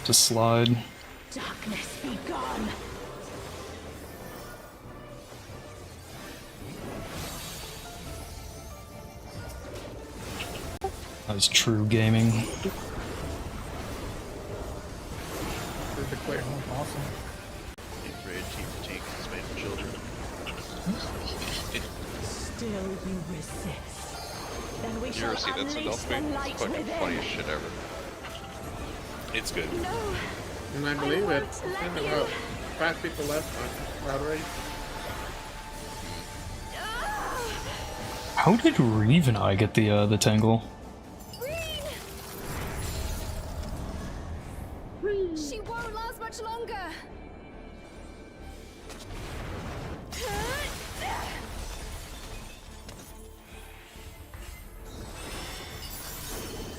Just slide. Darkness be gone. That was true gaming. Awesome. Raid Team Fatigue is made for children. Still you resist. Then we Did you shall ever see that unleash adult the movie? It's light fucking within. funniest shit ever. It's good. No, And I believe it. won't let Yeah, you. about 5 people left on Cloud Raid. How did Reeve and I get the tangle? She won't last much longer.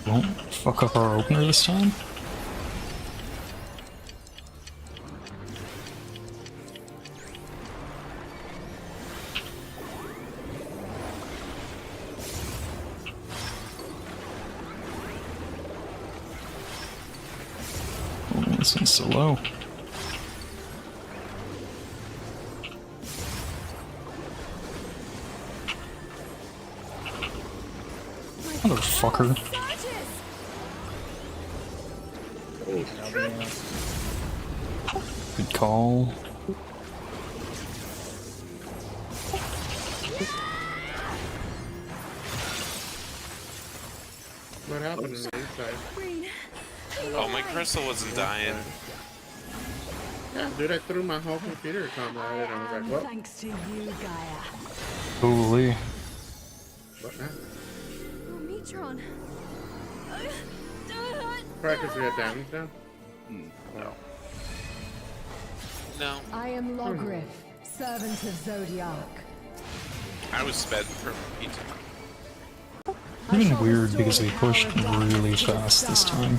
Won't fuck up our opener this time? Oh, this one's so low. Motherfucker. Good call. What happened in the inside? Oh, my crystal wasn't dying. Yeah, dude, I threw my whole computer combo at it and I was like, what? Thanks to you, Gaia. Holy. What happened? Oh, Metron. Practice we had damage down? No. No. I am Logrith, servant of Zodiac. I was sped for pizza. Even weird because we pushed really fast this time.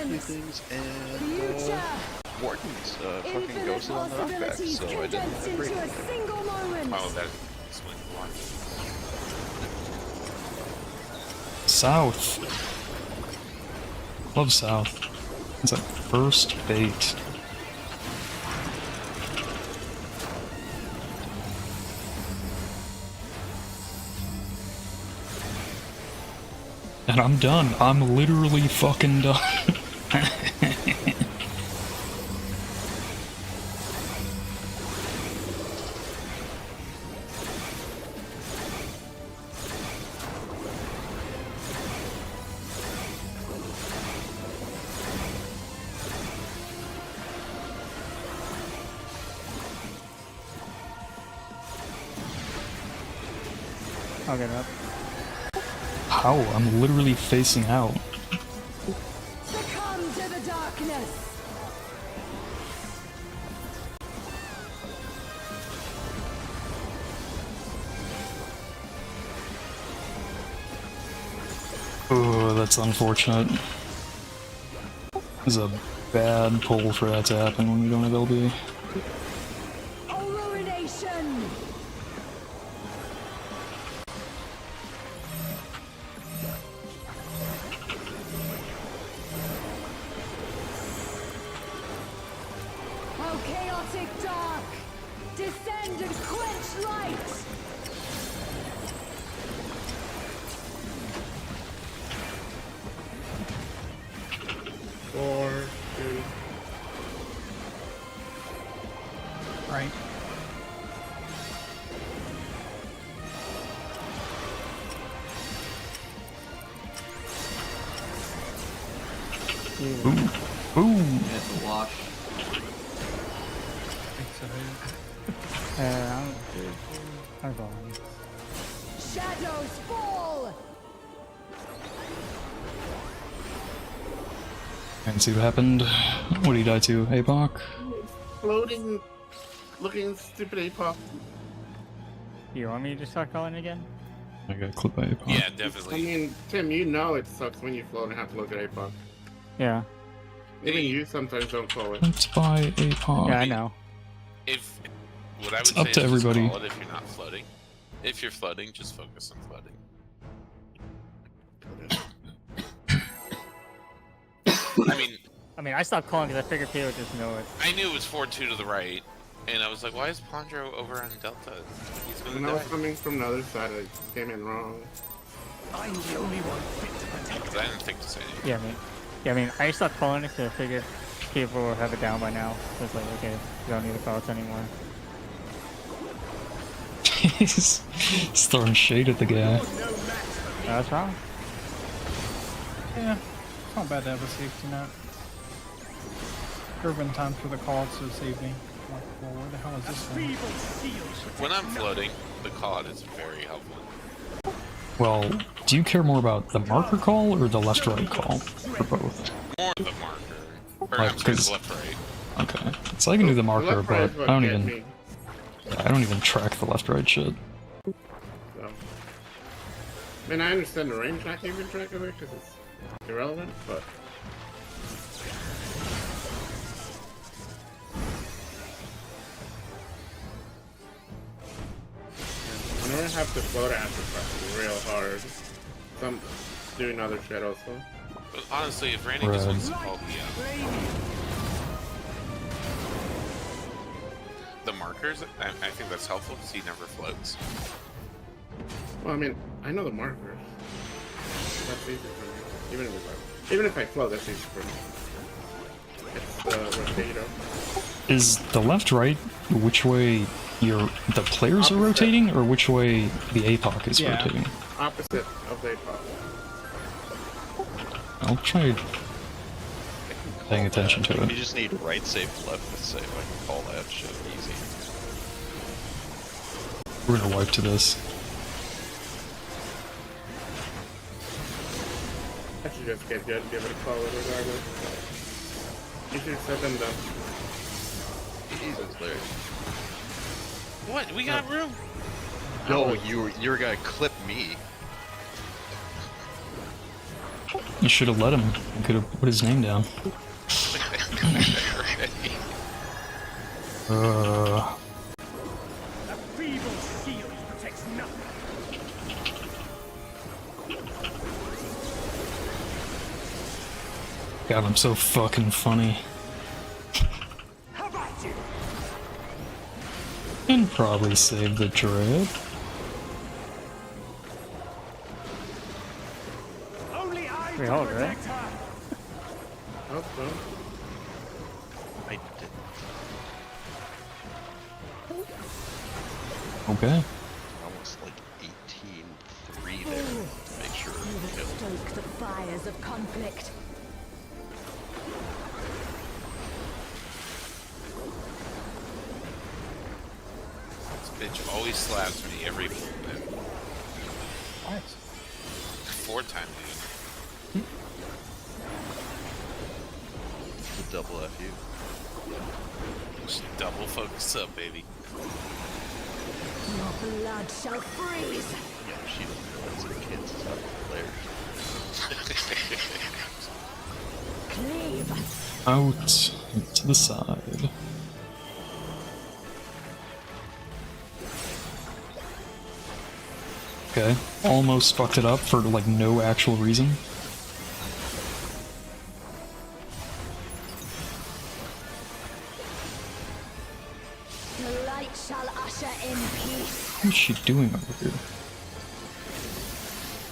Few things and Morton's fucking ghosted on the knockback, so I didn't agree. Oh, that swing one. South. Love South. It's like first bait. And I'm done. I'm literally fucking done. I'll get it up. How? I'm literally facing out. Succumb to the darkness. Oh, that's unfortunate. This is a bad pull for that to happen when we don't have LB. Ruination. How chaotic dark! Descend and quench light! 4, 2. Right. Boom. Boom. It's a wash. I'm going. Shadows fall! And see what happened. What did he die to? APOC? Floating, looking stupid APOC. You want me to just start calling again? I got clipped by APOC. Yeah, I definitely. mean, Tim, you know it sucks when you float and have to look at APOC. Yeah. Even you sometimes don't call it. Clipped by APOC. Yeah, I know. If what I would It's say up to is just everybody. call it if you're not floating. If you're floating, just focus on floating. I mean, I stopped calling because I figured people would just know it. I knew it was 4-2 to the right, and I was like, why is Pondro over on Delta? He's When gonna I was die. coming from the other side, I came in wrong. I'm the only one fit to protect. Because I didn't think to say anything. Yeah, I mean, I stopped calling it because I figured people will have it down by now. So it's like, okay, you don't need to call it anymore. He's throwing shade at the guy. That's wrong. Yeah, it's not bad to have a safety net. There have been times for the call to save me. Like, well, where the hell is this one? When I'm floating, the call is very helpful. Well, do you care more about the marker call or the left-right call? Or both? More of the marker. Or Like, I'm sorry, cause- the left-right. Okay. So I can do the marker, left right is but what I don't get even. me, Yeah, I don't even track the left-right shit. so. I mean, I understand the range not keeping track of it because it's irrelevant, but. Whenever I have to float, I have to press real hard. So I'm doing other shit also. But honestly, if Randy just Right. wants to call the markers, I think that's helpful because he never floats. Well, I mean, I know the markers. That's easy for me. Even if I float, that's easy for me. It's the rotato. Is the left-right which way the players are Opposite. rotating, or which way the APOC is Yeah. rotating? Opposite of the pop. I'll try paying attention to You it. just need right safe, left safe. I can call that shit easy. We're gonna wipe to this. I should just get good and give it a call regardless. Easier said than done. Jesus, Larry. What? We got room? No, you're gonna clip me. You should have let him. You could have put his name down. A feeble shield protects nothing. God, I'm so fucking funny. How about you? And probably save the drip. Only I We can hold, right? protect her. hope so. I didn't. Okay. Almost like 18-3 there to make sure. You will stoke the fires of conflict. This bitch always slaps me every movement. Nice. 4 times even. The double FU. Just double focus up, baby. Your blood shall freeze. Yeah, she doesn't know what's in the kids. It's not players. Cleave. Out to the side. Okay. Almost fucked it up for like no actual reason. The light shall usher in peace. What is she doing over here?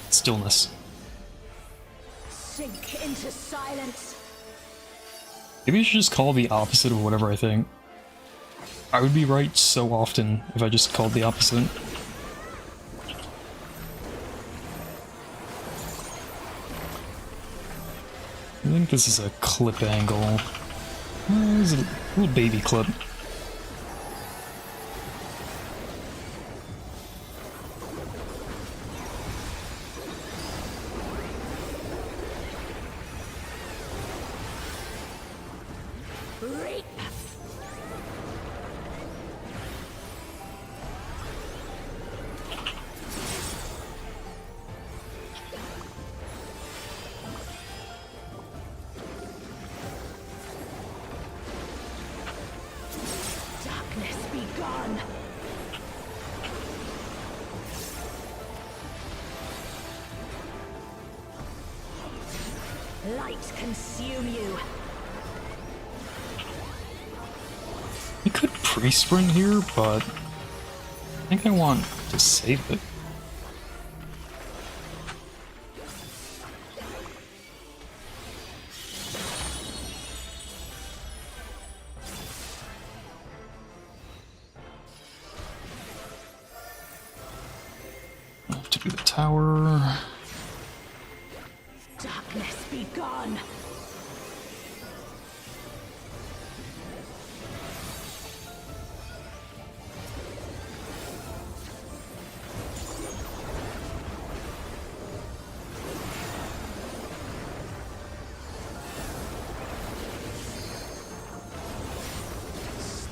Stillness. Sink into silence. Maybe I should just call the opposite of whatever I think. I would be right so often if I just called the opposite. I think this is a clip angle. This is a little baby clip. Reap. Darkness be gone. Light consume you. We could pre-sprint here, but I think I want to save it. I have to do the tower. Darkness be gone.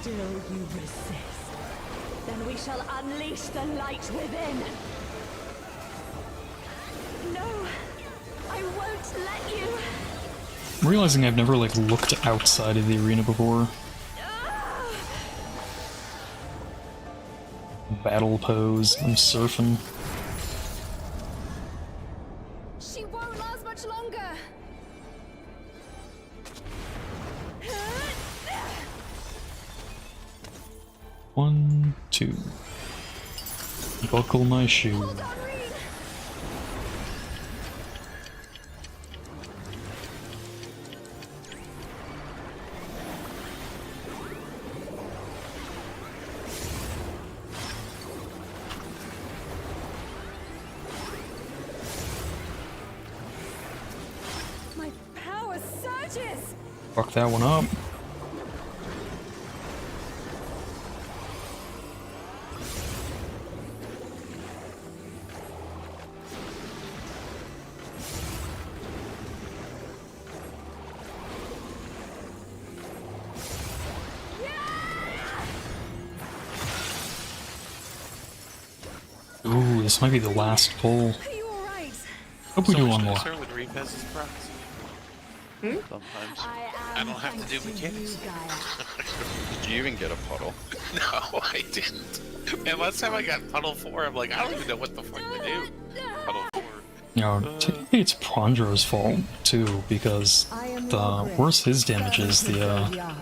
Still you resist. Then we shall unleash the light within. No, I won't let you. I'm realizing I've never like looked outside of the arena before. Battle pose, I'm surfing. She won't last much longer. 1, 2. Buckle my shoe. Hold on, Reed. My power surges. Fuck that one up. Ooh, this might be the last pull. Are you alright? Hope we do one more. With Reapaz is props. Sometimes. I don't have to do thanks mechanics. you, Gaia. Did you even get a puddle? No, I didn't. And last time I got Puddle 4, I'm like, I don't even know what the fuck to do. Puddle 4. You know, technically it's Pondro's fault, too, because the worse his damage is, the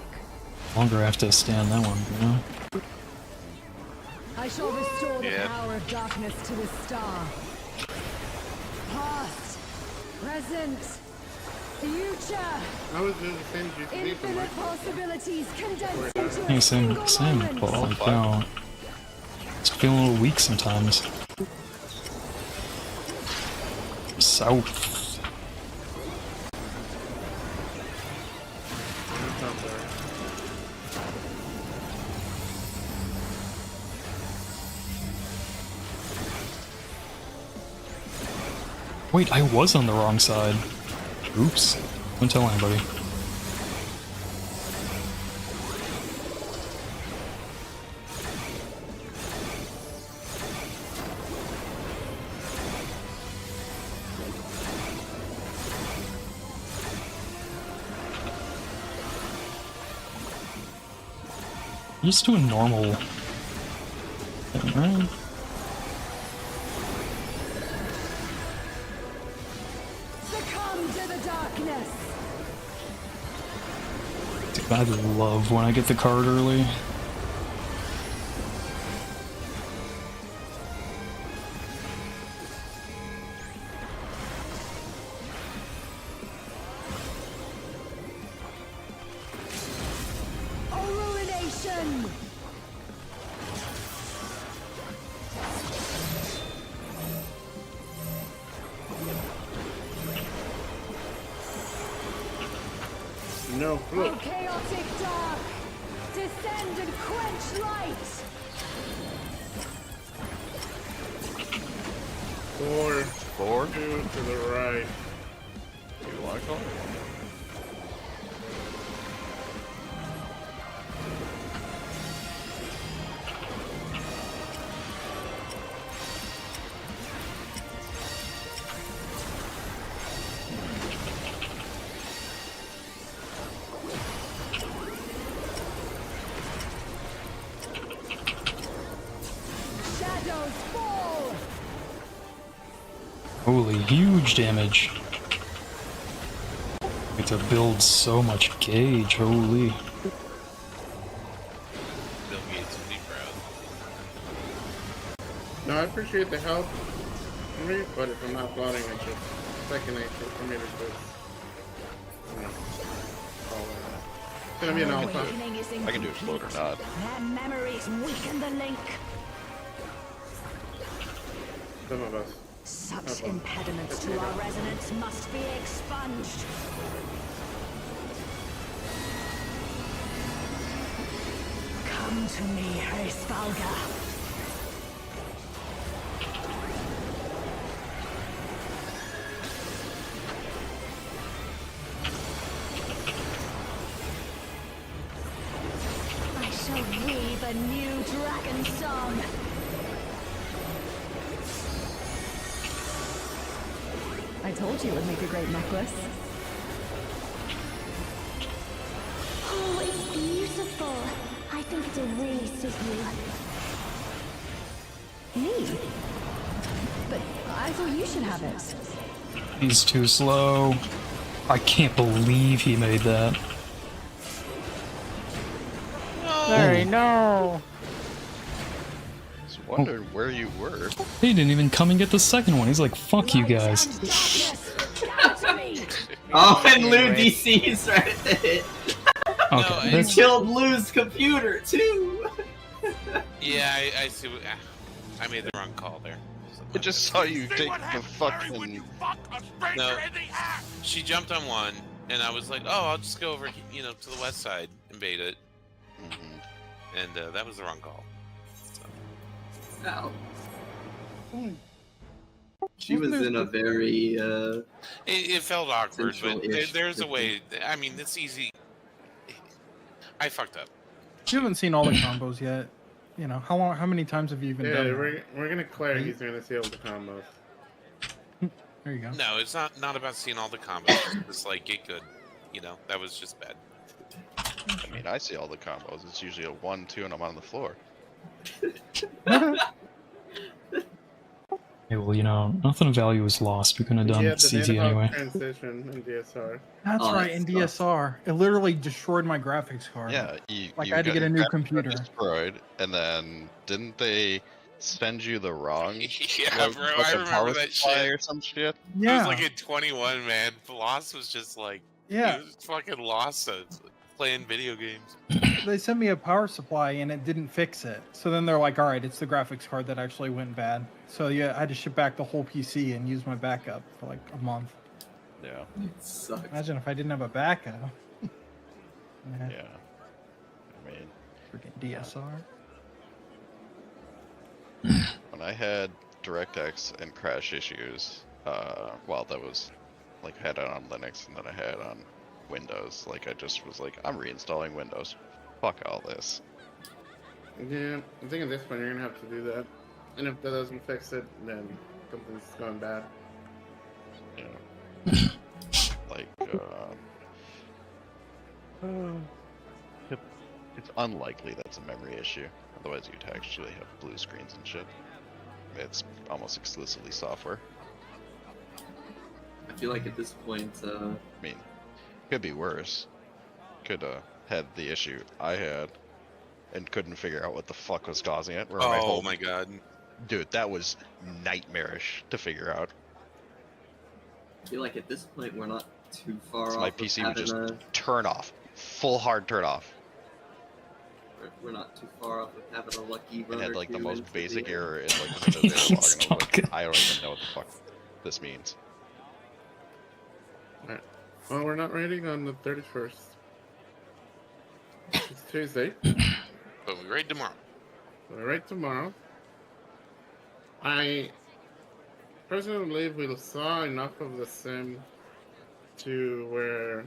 longer I have to stand that one, you know? I shall restore the Yeah. power of darkness to the star. Past, present, future, I was doing the same GTD for my infinite possibilities condensed into Yeah, a same, single moment. but like, you know, it's feeling a little weak sometimes. South. That's out there. Wait, I was on the wrong side. Oops. Don't tell anybody. Just doing normal. Right? Succumb to the darkness. Dude, I love when I get the card early. Ruination. No, O look. chaotic dark, descend and quench light. 4, 4? 2 to the right. You want to call it? Shadows fall. Holy, huge damage. Get to build so much gauge, holy. No, I appreciate the help, Henry, but if I'm not floating, it's just second nature for me to just, you know, all it's gonna be an all time. Awakening is I can do explode or not. Their memories weaken the link. Some of us. Such impediments to our resonance must be expunged. Come to me, Hraesvalga. I shall weave a new dragon song. I told you it would make a great necklace. Oh, it's beautiful. I think it'll really suit you. Me? But I thought you should have it. He's too slow. I can't believe he made that. Larry, no! Just wondered where you were. He didn't even come and get the second one. He's like, fuck you guys. Oh, and Lou DC's right there. Okay, No, that's... Killed Lou's computer, too. Yeah, I see. I made the wrong call there. I just saw you take the fucking... No, she jumped on one, and I was like, oh, I'll just go over, you know, to the west side and bait it. And that was the wrong call. So. Ow. She was in a very, It felt awkward, but Central-ish there's a way. I mean, it's easy. I fucked up. You haven't seen all the combos yet. You know, how many times have you even Yeah, done that? we're gonna clear. He's gonna see all the combos. There you go. No, it's not about seeing all the combos. It's just like, get good. You know, that was just bad. I mean, I see all the combos. It's usually a 1-2 and I'm on the floor. Yeah, well, you know, nothing of value is lost. We couldn't have done Yeah, the CT data anyway. transition in DSR. That's Oh, right, in that DSR. It literally destroyed my graphics card. Yeah, you Like, you I had to got get a your new graphics computer. destroyed, and then didn't they send you the wrong? Yeah, like, bro, like I a remember power that supply shit. or some shit? It Yeah. was like at 21, man. Lost was just like, Yeah. he was fucking lost playing video games. They sent me a power supply and it didn't fix it. So then they're like, all right, it's the graphics card that actually went bad. So yeah, I had to ship back the whole PC and use my backup for like a month. Yeah. it sucks. Imagine if I didn't have a backup. Yeah. I mean, Freaking DSR. when I had DirectX and crash issues, well, that was like I had it on Linux and then I had it on Windows. Like I just was like, I'm reinstalling Windows. Fuck all this. Yeah, I think at this point you're gonna have to do that. And if that doesn't fix it, then something's going bad. Yeah. Like, it's unlikely that's a memory issue. Otherwise, you'd actually have blue screens and shit. It's almost exclusively software. I feel like at this point, I mean, could be worse. Could had the issue I had and couldn't figure out what the fuck was causing it. Where Oh my god. Dude, that was nightmarish to figure out. I feel like at this point we're not too far So off. my of PC would having just turn off. Full hard turn off. we're not too far off of having a lucky It run. had or like the two most into basic the, error in like the Windows error log, and I was like, I don't even know what the fuck this means. Alright. Well, we're not raiding on the 31st. It's Tuesday. But we raid tomorrow. We're right tomorrow. I personally believe we saw enough of the sim to where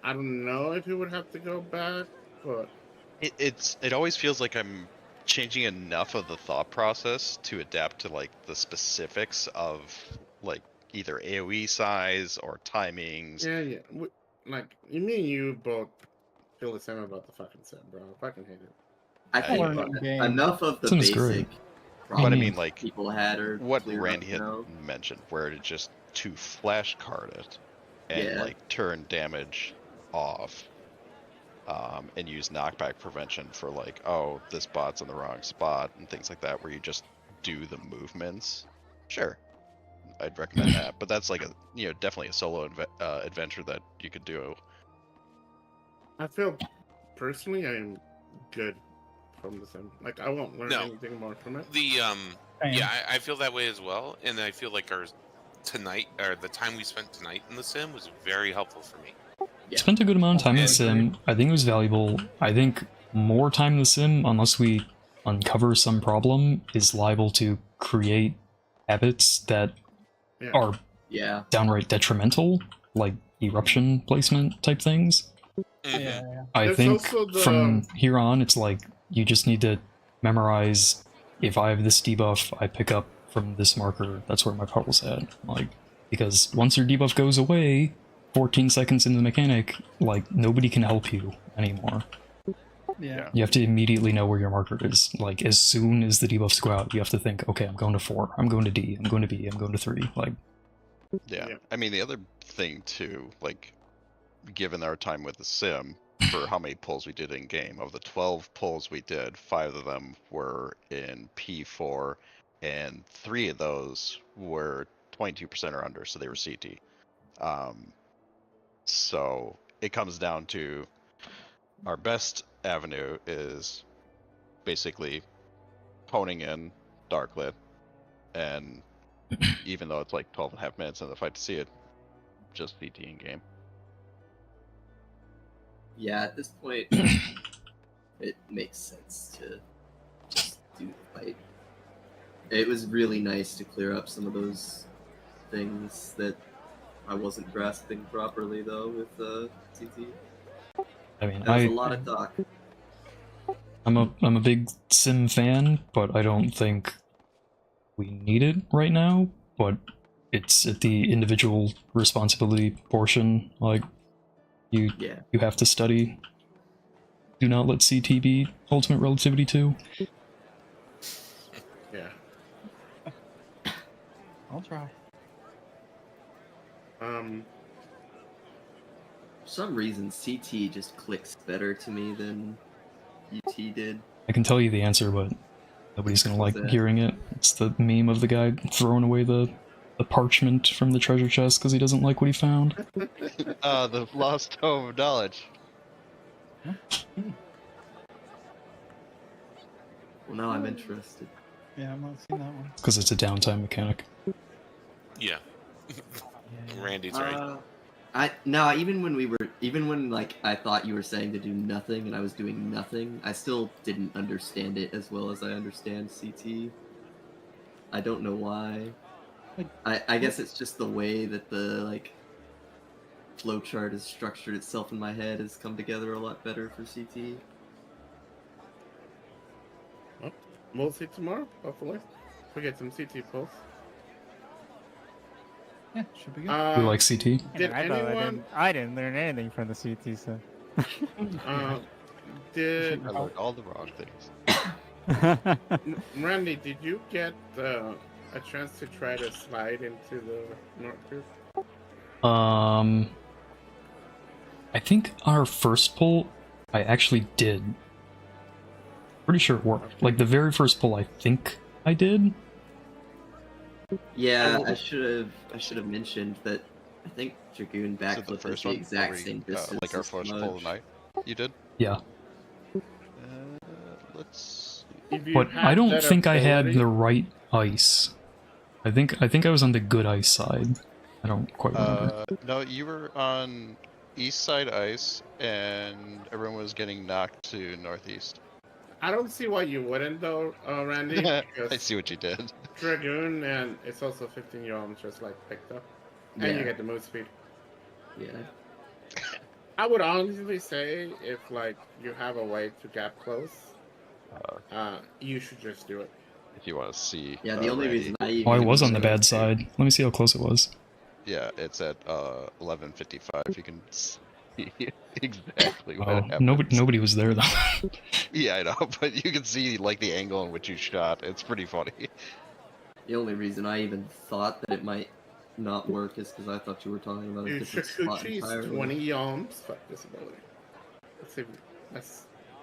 I don't know if he would have to go back, but It always feels like I'm changing enough of the thought process to adapt to like the specifics of like either AoE size or timings. yeah. Like me and you both feel the same about the fucking sim, bro. I fucking hate it. I think learning game. enough of the Sim's basic great. But I mean, like people had or what cleared Randy up had now. mentioned, where to just to flash card it and Yeah. like turn damage off, and use knockback prevention for like, oh, this bot's in the wrong spot and things like that, where you just do the movements, sure, I'd recommend that. But that's like a definitely a solo adventure that you could do. I feel personally I am good from the sim. Like I won't learn anything more from it. The yeah, I feel that way as well, and I feel like the time we spent tonight in the sim was very helpful for me. Spent a good amount of time in the sim. I think it was valuable. I think more time in the sim, unless we uncover some problem, is liable to create habits that are downright detrimental, like eruption placement type things. I think from here on, it's like you just need to memorize. If I have this debuff, I pick up from this marker. That's where my puddle's at. Like, because once your debuff goes away, 14 seconds into the mechanic, like nobody can help you anymore. Yeah. You have to immediately know where your marker is. Like, as soon as the debuffs go out, you have to think, okay, I'm going to 4, I'm going to D, I'm going to B, I'm going to 3. Like, yeah. I mean, the other thing too, like, given our time with the sim, for how many pulls we did in game, of the 12 pulls we did, 5 of them were in P4, and 3 of those were 22% or under, so they were CT. So it comes down to our best avenue is basically honing in Darklit, and even though it's like 12.5 minutes in the fight to see it, just CT in game. Yeah, at this point, it makes sense to just do the fight. It was really nice to clear up some of those things that I wasn't grasping properly, though, with CT. I mean, that was a lot of talk. I'm a big sim fan, but I don't think we need it right now. But it's at the individual responsibility portion. Like, you have to study. Do not let CT be ultimate relativity 2. Yeah. I'll try. For some reason, CT just clicks better to me than UT did. I can tell you the answer, but nobody's gonna like hearing it. It's the meme of the guy throwing away the parchment from the treasure chest because he doesn't like what he found. The lost tome of knowledge. Well, now I'm interested. Yeah, I'm not seeing that one. Because it's a downtime mechanic. Yeah. Randy's right. Even when like I thought you were saying to do nothing and I was doing nothing, I still didn't understand it as well as I understand CT. I don't know why. I guess it's just the way that the like flowchart has structured itself in my head has come together a lot better for CT. Well, we'll see tomorrow, hopefully. We get some CT pulls. Yeah, should be good. We like CT? Did anyone... I didn't learn anything from the CT, so... I learned all the wrong things. Randy, did you get a chance to try to slide into the North Group? I think our first pull, I actually did. Pretty sure it worked. Like, the very first pull, I think I did. Yeah, I should have mentioned that. I think Dragoon backflip is the exact same distance. Like our first pull of the night. You did? Yeah. Let's. But I don't think I had the right ice. I think I was on the good ice side. I don't quite remember. No, you were on east side ice, and everyone was getting knocked to northeast. I don't see why you wouldn't, though, Randy. I see what you did. Dragoon, and it's also 15 yalms just like picked up. And you get the move speed. Yeah. I would honestly say if like you have a way to gap close, you should just do it. If you want to see. Yeah, the only reason I I was on the bad side. Let me see how close it was. Yeah, it's at 11:55. You can see exactly what Oh, happened. nobody was there though. Yeah, I know, but you can see like the angle in which you shot. It's pretty funny. The only reason I even thought that it might not work is because I thought you were talking about a different spot entirely. 20 yalms. Fuck disability. Let's see.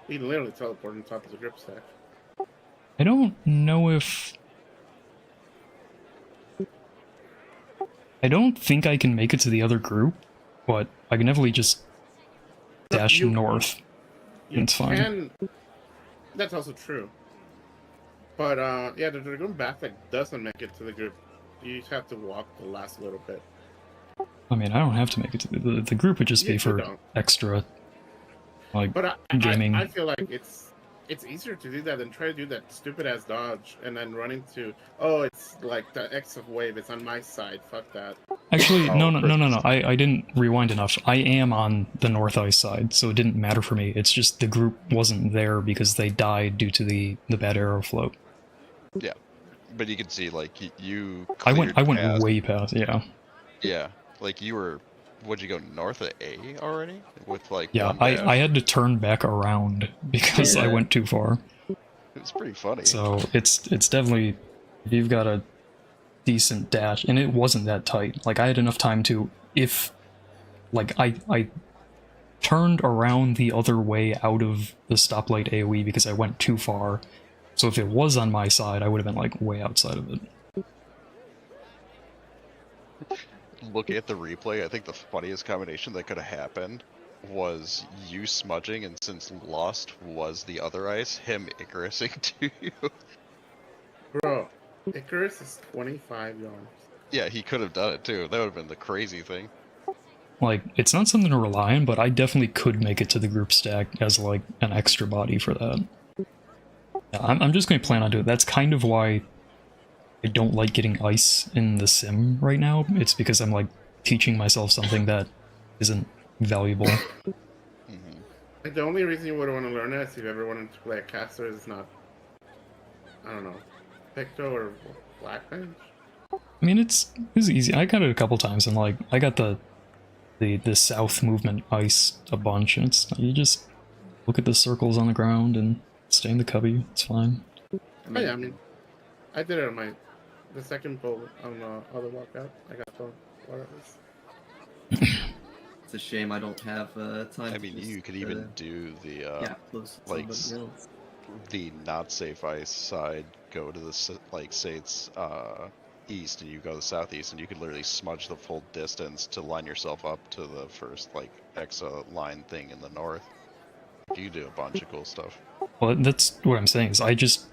We literally teleport on top of the grip stack. I don't know if I don't think I can make it to the other group, but I can definitely just dash north. It's fine. That's also true. But yeah, the Dragoon backpack doesn't make it to the group. You just have to walk the last little bit. I mean, I don't have to make it to the group would just be for extra, like, but gaming. I feel like it's easier to do that than try to do that stupid ass dodge and then run into, oh, it's like the X of wave, it's on my side, fuck that. Actually, no, I didn't rewind enough. I am on the North Ice side, so it didn't matter for me. It's just the group wasn't there because they died due to the bad arrow float. Yeah, but you can see, like, you I went past, way past, yeah. Yeah, like, you were, would you go north of A already? With, like, yeah, one dash? I had to turn back around because I went too far. It's pretty funny. So it's definitely, if you've got a decent dash, and it wasn't that tight. Like, I had enough time to, if, like, I turned around the other way out of the stoplight AoE because I went too far. So if it was on my side, I would have been, like, way outside of it. Looking at the replay, I think the funniest combination that could have happened was you smudging, and since Lost was the other ice, him Icarusing to you. Bro, Icarus is 25 yards. Yeah, he could have done it too. That would have been the crazy thing. Like, it's not something to rely on, but I definitely could make it to the group stack as, like, an extra body for that. Yeah, I'm just going to plan on doing it. That's kind of why I don't like getting ice in the sim right now. It's because I'm, like, teaching myself something that isn't valuable. Like, the only reason you would want to learn it is if you ever wanted to play a caster is not, I don't know, Picto or Blackbench. I mean, it's easy. I got it a couple times, and, like, I got the south movement ice a bunch, and it's, you just look at the circles on the ground and stay in the cubby. It's fine. Oh, yeah, I mean, I did it on the second pull on the other walkout. I got the wireless. It's a shame I don't have time. I mean, you could even do the like the not safe ice side. Go to the, like, say it's east, and you go to the southeast, and you could literally smudge the full distance to line yourself up to the first, like, Exa line thing in the north. You do a bunch of cool stuff. Well, that's what I'm saying, is I just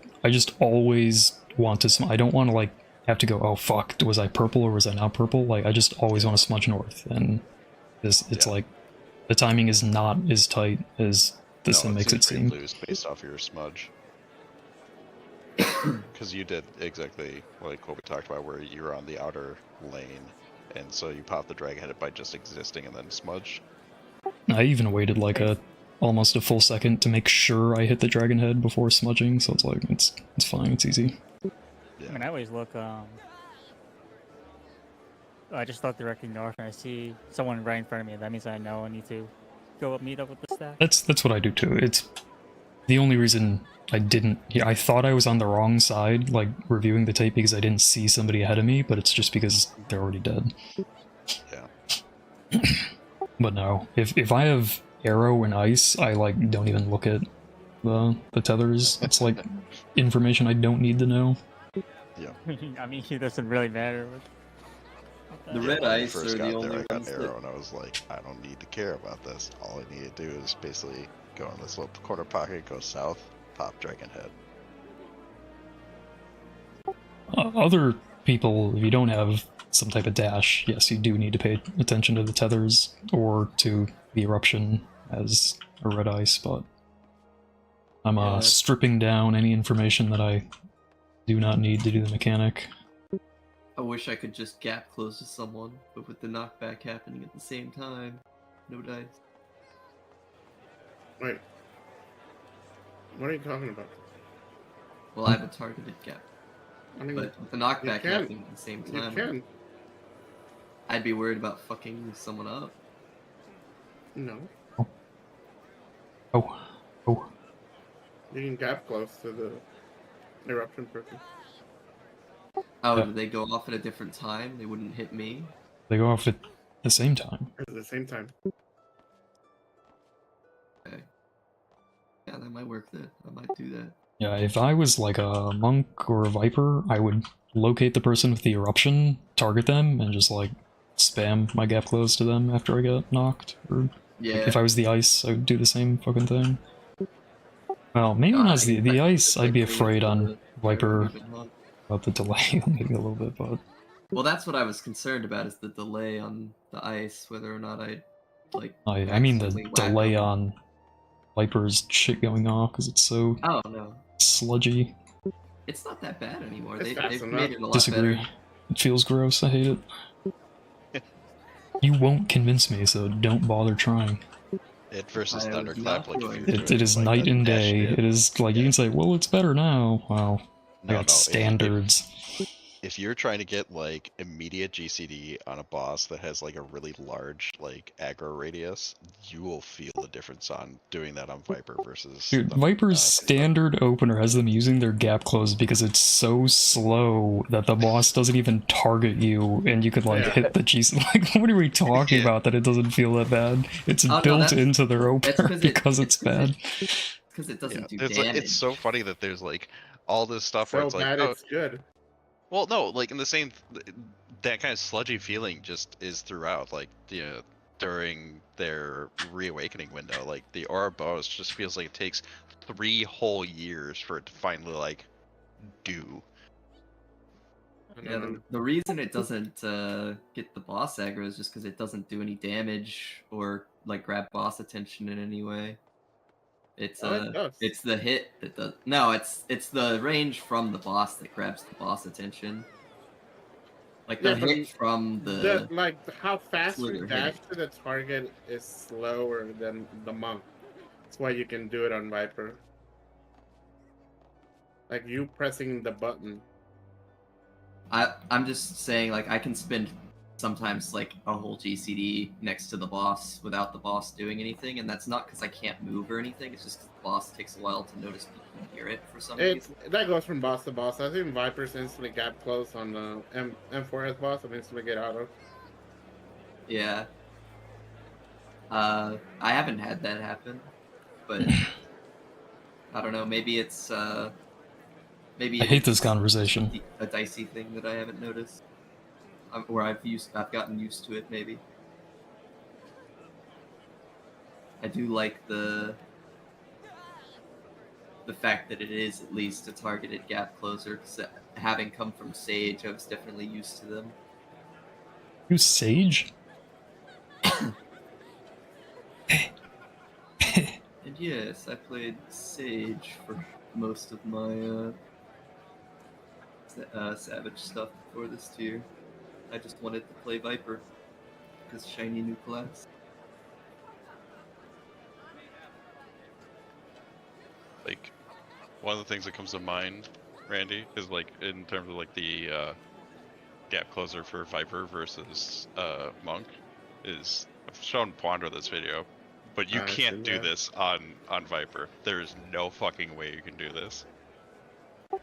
always want to I don't want to, like, have to go, oh fuck, was I purple or was I not purple? Like, I just always want to smudge north, and it's like, the timing is not as tight as this makes it seem. Loose based off your smudge. Because you did exactly like what we talked about, where you were on the outer lane, and so you popped the dragon head by just existing and then smudge. I even waited like almost a full second to make sure I hit the dragon head before smudging, so it's like, it's fine, it's easy. I mean, I always look, I just look directly north and I see someone right in front of me. That means I know I need to go meet up with the staff. That's what I do too. It's the only reason I didn't. Yeah, I thought I was on the wrong side, like, reviewing the tape, because I didn't see somebody ahead of me, but it's just because they're already dead. Yeah. But no, if I have arrow and ice, I, like, don't even look at the tethers. It's like information I don't need to know. Yeah. I mean, it doesn't really matter. The red ice first are got the only there, I ones got arrow, that... and I was like, I don't need to care about this. All I need to do is basically go in this little corner pocket, go south, pop dragon head. Other people, if you don't have some type of dash, yes, you do need to pay attention to the tethers or to the eruption as a red ice, but I'm stripping down any information that I do not need to do the mechanic. I wish I could just gap close to someone, but with the knockback happening at the same time, no dice. Wait. What are you talking about? Well, I have a targeted gap. I mean, but with the knockback happening at the same time, you can. I'd be worried about fucking someone up. No. Oh. You can gap close to the eruption person. Oh, do they go off at a different time? They wouldn't hit me? They go off at the same time. At the same time. Okay. Yeah, that might work then. I might do that. Yeah, if I was like a monk or a viper, I would locate the person with the eruption, target them, and just like spam my gap close to them after I get knocked. Or Yeah. like, if I was the ice, I would do the same fucking thing. Well, maybe God, not I as hate the that ice. I'd be thing with afraid on the viper moving on. about the delay, maybe a little bit, but Well, that's what I was concerned about, is the delay on the ice, whether or not I'd, like, I mean the accidentally whack delay them. on viper's shit going off because it's so Oh, no. sludgy. It's not that bad anymore. It's fast They've enough. made it a lot Disagree. better. It feels gross. I hate it. You won't convince me, so don't bother trying. It versus I was Thunderclap, not like if going you're to. doing It is like night a and dash day. hit. It is like you Yeah. can say, well, it's better now. Well, I No, got no. standards. If you're trying to get like immediate GCD on a boss that has like a really large like aggro radius, you will feel the difference on doing that on Viper versus Dude, the, Viper's the standard opener has them using their gap close because it's so slow that the boss doesn't even target you, and you could like Yeah. hit the G. Like, what are we talking Yeah. about? That it doesn't feel that bad? It's Oh, no, built that's- into their That's opener because it's bad. Because it doesn't do it's, damage. like, it's so funny that there's like all this stuff where So it's like, bad oh, it's good. well, no, like in the same, that kind of sludgy feeling just is throughout. Like, during their reawakening window, like the Ouroboros just feels like it takes 3 whole years for it to finally like do. Yeah, the reason it doesn't get the boss aggro is just because it doesn't do any damage or like grab boss attention in any way. It's it does. it's the hit that does. No, it's the range from the boss that grabs the boss attention. Like the Yeah, but hit from the like how fast we slither dash hitting. to the target is slower than the monk. That's why you can do it on Viper. Like you pressing the button. I'm just saying, like, I can spend sometimes like a whole GCD next to the boss without the boss doing anything, and that's not because I can't move or anything. It's just because the boss takes a while to notice people can hear it for some reason. That goes from boss to boss. I think Viper's instantly gap close on the M4S boss and instantly get auto. Yeah. I haven't had that happen, but I don't know. Maybe it's maybe I hate this conversation. a dicey thing that I haven't noticed, or I've gotten used to it. Maybe I do like the fact that it is at least a targeted gap closer. Because having come from Sage, I was definitely used to them. You Sage? And yes, I played Sage for most of my Savage stuff before this tier. I just wanted to play Viper because shiny new class. Like, one of the things that comes to mind, Randy, is like in terms of like the gap closer for Viper versus Monk, is I've shown Ponder this video, but you can't do this on Viper. There is no fucking way you can do this.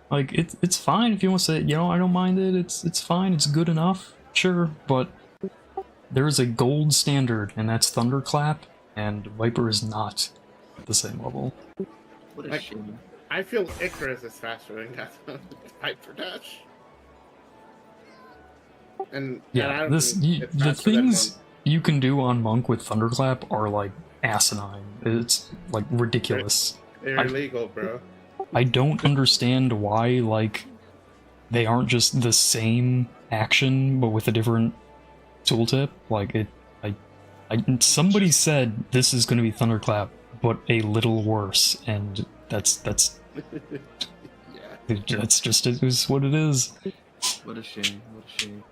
Like, it's fine if you want to say, you know, I don't mind it, it's fine, it's good enough, sure, but there is a gold standard, and that's Thunderclap, and Viper is not at the same level. What a shame. I feel Icarus is faster than Viper Dash. And Yeah, and I don't this think it's the faster than things you can do on Monk with Thunderclap are like asinine. It's like ridiculous. They're illegal, bro. I don't understand why, like, they aren't just the same action but with a different tooltip. Like, somebody said this is going to be Thunderclap, but a little worse, and that's Yeah. that's just it is what it is. What a shame. What a shame.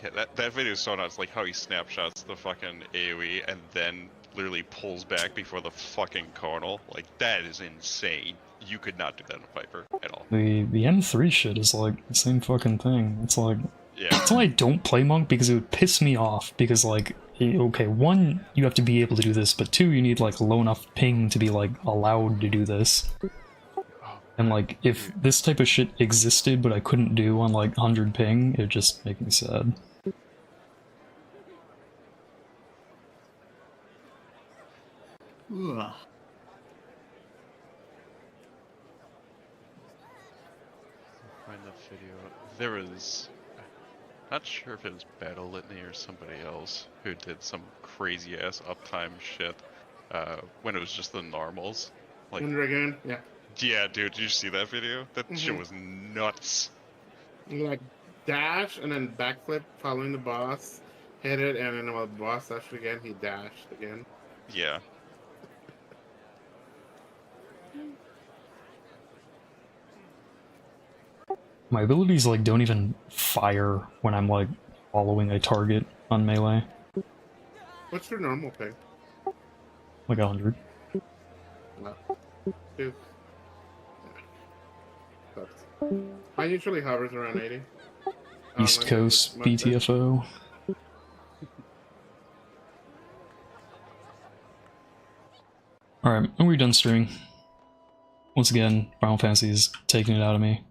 Yeah, that video is so nuts. Like how he snapshots the fucking AoE and then literally pulls back before the fucking cornel. Like, that is insane. You could not do that in Viper at all. The M3 shit is like the same fucking thing. It's like, Yeah. that's why I don't play Monk, because it would piss me off, because like, okay, one, you have to be able to do this, but two, you need like low enough ping to be like allowed to do this. And like, if this type of shit existed but I couldn't do on like 100 ping, it'd just make me sad. Ugh. find the video. There was, not sure if it was Battle Litany or somebody else who did some crazy ass uptime shit when it was just the normals. Like, Dragoon, yeah. yeah, dude, did you see that video? That shit was nuts. You like dash and then backflip following the boss, hit it, and then while the boss dashed again, he dashed again. Yeah. My abilities like don't even fire when I'm like following a target on melee. What's your normal ping? Like 100. No. 2. Sucks. Mine usually hovers around 80. East Like Coast much better. BTFO. Alright, and we're done streaming. Once again, Final Fantasy is taking it out of me.